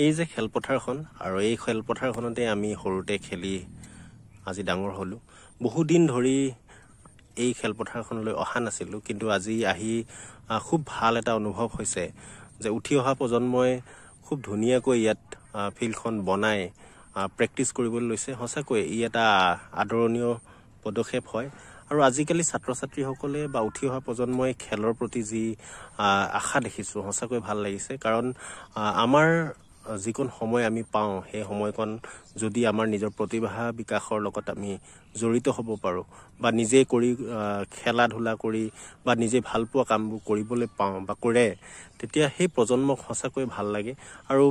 এই যে খেলপথাৰখন আৰু এই খেলপথাৰখনতে আমি সৰুতে খেলি আজি ডাঙৰ হলো। বহু দিন ধৰি এই খেলপথাৰখনলৈ অহা নাছিলো, কিন্তু আজি আহি খুব ভাল এটা অনুভৱ হৈছে যে উঠি অহা প্ৰজন্মই খুব ধুনীয়াকৈ ইয়াত ফিল্ডখন বনাই প্ৰেক্টিছ কৰিবলৈ লৈছে। সঁচাকৈ ই এটা আদৰণীয় পদক্ষেপ হয়। আৰু আজিকালি ছাত্ৰ ছাত্ৰীসকলে বা উঠি অহা প্ৰজন্মই খেলৰ প্ৰতি যি আশা দেখিছোঁ, সঁচাকৈ ভাল লাগিছে। কাৰণ আমাৰ যিকণ সময় আমি পাওঁ, সেই সময়কণ যদি আমাৰ নিজৰ প্ৰতিভা বিকাশৰ লগত আমি জড়িত হ'ব পাৰোঁ বা নিজে কৰি খেলা ধূলা কৰি বা নিজে ভাল পোৱা কামবোৰ কৰিবলৈ পাওঁ বা কৰে, তেতিয়া সেই প্ৰজন্মক সঁচাকৈ ভাল লাগে। আৰু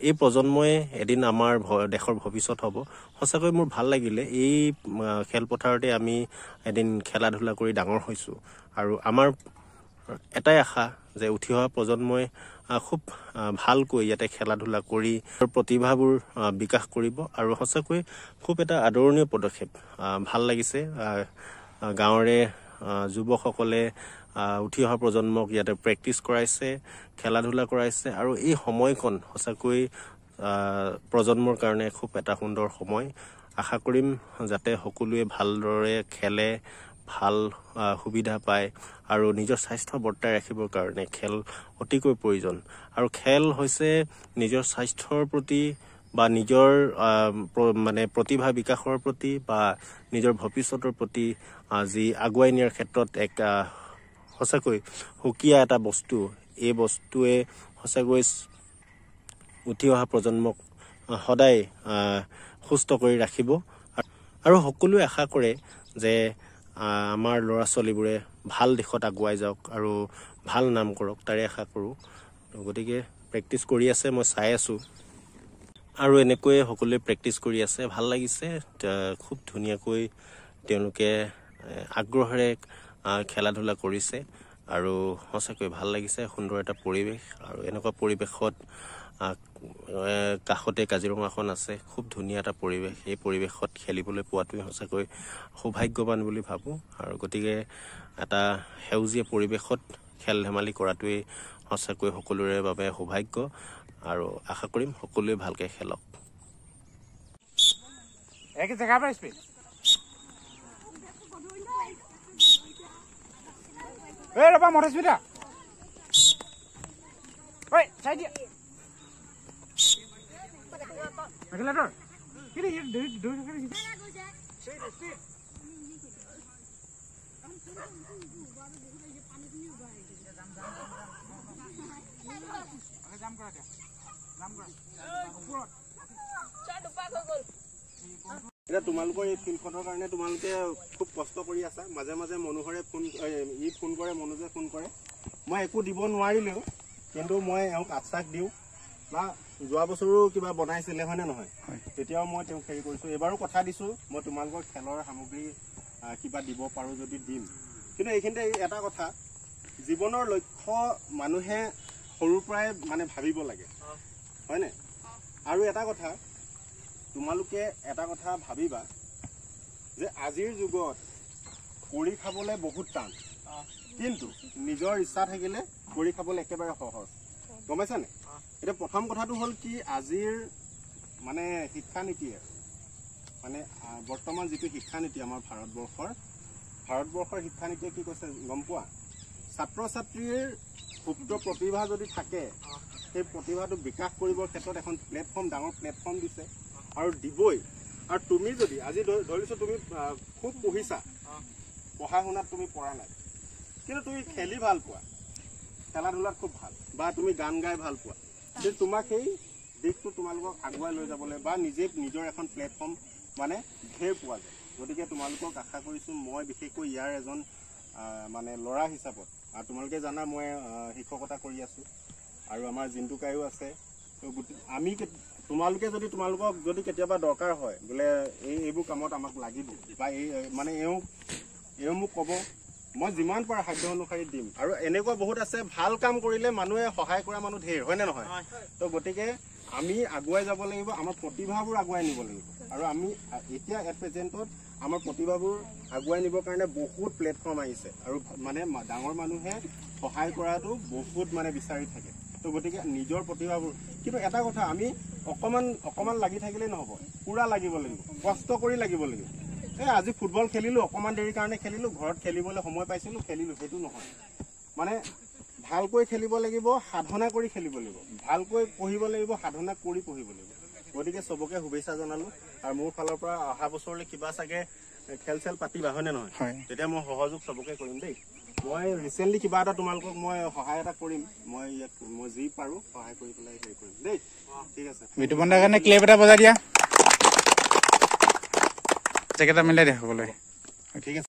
এই প্ৰজন্মই এদিন আমাৰ দেশৰ ভৱিষ্যত হ'ব। সঁচাকৈ মোৰ ভাল লাগিলে এই খেলপথাৰতে আমি এদিন খেলা ধূলা কৰি ডাঙৰ হৈছোঁ। আৰু আমাৰ এটাই আশা যে উঠি অহা প্ৰজন্মই খুব ভালকৈ ইয়াতে খেলা ধূলা কৰি প্ৰতিভাবোৰ বিকাশ কৰিব। আৰু সঁচাকৈ খুব এটা আদৰণীয় পদক্ষেপ, ভাল লাগিছে। গাঁৱৰে যুৱকসকলে উঠি অহা প্ৰজন্মক ইয়াতে প্ৰেক্টিছ কৰাইছে, খেলা ধূলা কৰাইছে। আৰু এই সময়কণ সঁচাকৈ প্ৰজন্মৰ কাৰণে খুব এটা সুন্দৰ সময়। আশা কৰিম যাতে সকলোৱে ভালদৰে খেলে, ভাল সুবিধা পায়। আৰু নিজৰ স্বাস্থ্য বৰ্তাই ৰাখিবৰ কাৰণে খেল অতিকৈ প্ৰয়োজন। আৰু খেল হৈছে নিজৰ স্বাস্থ্যৰ প্ৰতি বা নিজৰ মানে প্ৰতিভা বিকাশৰ প্ৰতি বা নিজৰ ভৱিষ্যতৰ প্ৰতি যি আগুৱাই নিয়াৰ ক্ষেত্ৰত এক সঁচাকৈ সুকীয়া এটা বস্তু। এই বস্তুৱে সঁচাকৈ উঠি অহা প্ৰজন্মক সদায় সুস্থ কৰি ৰাখিব। আৰু সকলোৱে আশা কৰে যে আমাৰ ল'ৰা ছোৱালীবোৰে ভাল দিশত আগুৱাই যাওক আৰু ভাল নাম কৰক, তাৰে আশা কৰোঁ। গতিকে প্ৰেক্টিছ কৰি আছে, মই চাই আছোঁ। আৰু এনেকৈয়ে সকলোৱে প্ৰেক্টিছ কৰি আছে, ভাল লাগিছে। খুব ধুনীয়াকৈ তেওঁলোকে আগ্ৰহেৰে খেলা ধূলা কৰিছে আৰু সঁচাকৈ ভাল লাগিছে। সুন্দৰ এটা পৰিৱেশ, আৰু এনেকুৱা পৰিৱেশত কাষতে কাজিৰঙাখন আছে, খুব ধুনীয়া এটা পৰিৱেশ। এই পৰিৱেশত খেলিবলৈ পোৱাটোৱে সঁচাকৈ সৌভাগ্যৱান বুলি ভাবোঁ। আৰু গতিকে এটা সেউজীয়া পৰিৱেশত খেল ধেমালি কৰাটোৱেই সঁচাকৈ সকলোৰে বাবে সৌভাগ্য। আৰু আশা কৰিম সকলোৱে ভালকৈ খেলক। এতিয়া তোমালোকৰ এই ফিল্ডখনৰ কাৰণে তোমালোকে খুব কষ্ট কৰি আছা। মাজে মাজে মনোহৰে ফোন কৰে, মনোজে ফোন কৰে। মই একো দিব নোৱাৰিলেও কিন্তু মই এওঁক আশ্বাস দিওঁ, বা যোৱা বছৰো কিবা বনাইছিলে হয়নে নহয়, তেতিয়াও মই তেওঁক হেৰি কৰিছোঁ। এইবাৰো কথা দিছোঁ, মই তোমালোকৰ খেলৰ সামগ্ৰী কিবা দিব পাৰোঁ যদি দিম। কিন্তু এইখিনিতে এটা কথা, জীৱনৰ লক্ষ্য মানুহে সৰুৰ পৰাই মানে ভাবিব লাগে, হয়নে? আৰু এটা কথা, তোমালোকে এটা কথা ভাবিবা যে আজিৰ যুগত কৰি খাবলৈ বহুত টান, কিন্তু নিজৰ ইচ্ছা থাকিলে কৰি খাবলৈ একেবাৰে সহজ, গম পাইছানে? এতিয়া প্ৰথম কথাটো হ'ল কি, আজিৰ মানে শিক্ষানীতিয়ে মানে বৰ্তমান যিটো শিক্ষানীতি আমাৰ ভাৰতবৰ্ষৰ শিক্ষানীতিয়ে কি কৈছে গম পোৱা? ছাত্ৰ ছাত্ৰীৰ সুপ্ত প্ৰতিভা যদি থাকে, সেই প্ৰতিভাটো বিকাশ কৰিবৰ ক্ষেত্ৰত এখন প্লেটফৰ্ম, ডাঙৰ প্লেটফৰ্ম দিছে আৰু দিবই। আৰু তুমি যদি আজি ধৰিছোঁ তুমি খুব পঢ়িছা, পঢ়া শুনাত তুমি পৰা নাই, কিন্তু তুমি খেলি ভাল পোৱা, খেলা ধূলাত খুব ভাল, বা তুমি গান গাই ভাল পোৱা, কিন্তু তোমাক সেই দিশটো তোমালোকক আগুৱাই লৈ যাবলৈ বা নিজৰ এখন প্লেটফৰ্ম মানে ঢেৰ পোৱা যায়। গতিকে তোমালোকক আশা কৰিছোঁ, মই বিশেষকৈ ইয়াৰ এজন মানে ল'ৰা হিচাপত, আৰু তোমালোকে জানা মই শিক্ষকতা কৰি আছোঁ আৰু আমাৰ জিন্তুকাইও আছে। আমি তোমালোকে তোমালোকক যদি কেতিয়াবা দৰকাৰ হয় বোলে এইবোৰ কামত আমাক লাগিব, বা মানে এওঁ মোক ক'ব, মই যিমান পাৰা সাধ্য অনুসাৰে দিম। আৰু এনেকুৱা বহুত আছে, ভাল কাম কৰিলে মানুহে সহায় কৰা মানুহ ঢেৰ, হয়নে নহয়? তো গতিকে আমি আগুৱাই যাব লাগিব, আমাৰ প্ৰতিভাবোৰ আগুৱাই নিব লাগিব। আৰু আমি এতিয়া এট প্ৰেজেণ্টত আমাৰ প্ৰতিভাবোৰ আগুৱাই নিবৰ কাৰণে বহুত প্লেটফৰ্ম আহিছে, আৰু মানে ডাঙৰ মানুহে সহায় কৰাটো বহুত মানে বিচাৰি থাকে। তো গতিকে নিজৰ প্ৰতিভাবোৰ কিন্তু এটা কথা আমি অকমান লাগি থাকিলেই নহ'ব, পুৰা লাগিব লাগিব, কষ্ট কৰি লাগিব লাগিব। আজি ফুটবল খেলিলোঁ, অকমান দেৰি কাৰণে খেলিলোঁ, ঘৰত খেলিবলৈ সময় পাইছিলোঁ, খেলিলোঁ, সেইটো নহয়। মানে ভালকৈ খেলিব লাগিব, সাধনা কৰি খেলিব লাগিব, ভালকৈ পঢ়িব লাগিব, সাধনা কৰি পঢ়িব লাগিব। গতিকে চবকে শুভেচ্ছা জনালোঁ। আৰু মোৰ ফালৰ পৰা অহা বছৰলৈ কিবা চাগে খেল চেল পাতিবা, হয়নে নহয়? তেতিয়া মই সহযোগ চবকে কৰিম দেই। মই ৰিচেণ্টলি কিবা এটা তোমালোকক মই সহায় এটা কৰিম, মই যি পাৰোঁ সহায় কৰি পেলাই হেৰি কৰিম দেই। ঠিক আছে, বিতুপন দাৰ কাৰণে ক্লেপ এটা বজাই দিয়া, জেকেটা মিলাই দিয়া সকলোৱে। ঠিক আছে।